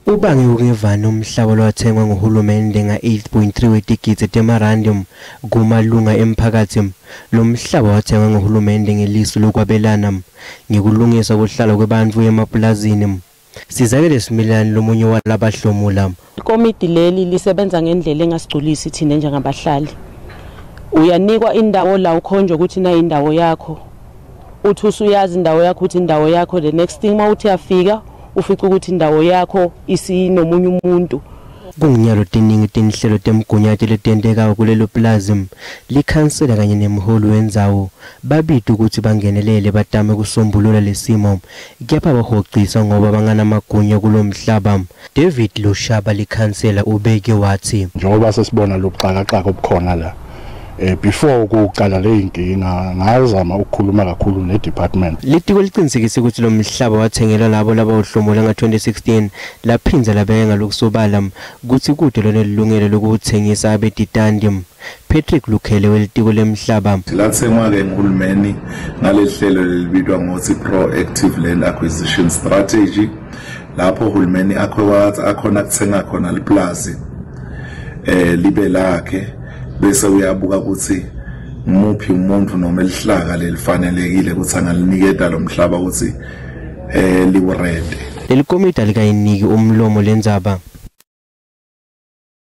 Ubange ukevana umhlaba lwathengwa nguhulumende nga-8.3 wetigidi temarandom kumalunga emphakathi. Lo mhlaba wathengwa nguhulumende ngelisu lokwabelana ngekulungisa ukuhlala kwabantu emapulazini. Sizakele Similani lomunye walabahlomula. Ikomiti leli lisebenza ngendlela engasigculisi thina njengabahlali. Uyanikwa indawo la ukhonje ukuthi na indawo yakho. Uthi usuyazi indawo yakho ukuthi indawo yakho, the next thing mawuthi yafika ufica ukuthi indawo yakho isinomunye umuntu. Kunginyalo teningi tenhlelo temgunyathi letenteka kulelo plaza likhansela kanye nemholi wendzawo babita ukuthi bangenelele batame kusombulula lesimo kepha bahogcisa ngoba banganamagunya kulomhlaba. David Lushaba likhansela ubeke wathi njengoba sesibona lokuxakaxaka obukhona la before ukuqala le inkinga ngazama ukukhuluma kakhulu ne department. Litiko liqinisekisa ukuthi lo mhlaba wathengelwa labo labawuhlomola nga-2016 laphinza labeka ngalokusobala ukuthi kude lona lilungelo lokuthengisa abeditandi. Patrick Lukhele welitiko lemhlaba lathengwa ke nguhulumeni ngalehlelo lelibizwa ngokuthi Proactive Land Acquisition Strategy lapho uhulumeni akhona kuthenga khona liplazi libe lakhe bese uyabuka ukuthi umuphi umuntu noma elihlaka lelifanelekile ukuthi angalinikeza lo mhlaba ukuthi liwurente. Leli komiti alikayiniki umlomo lendzaba.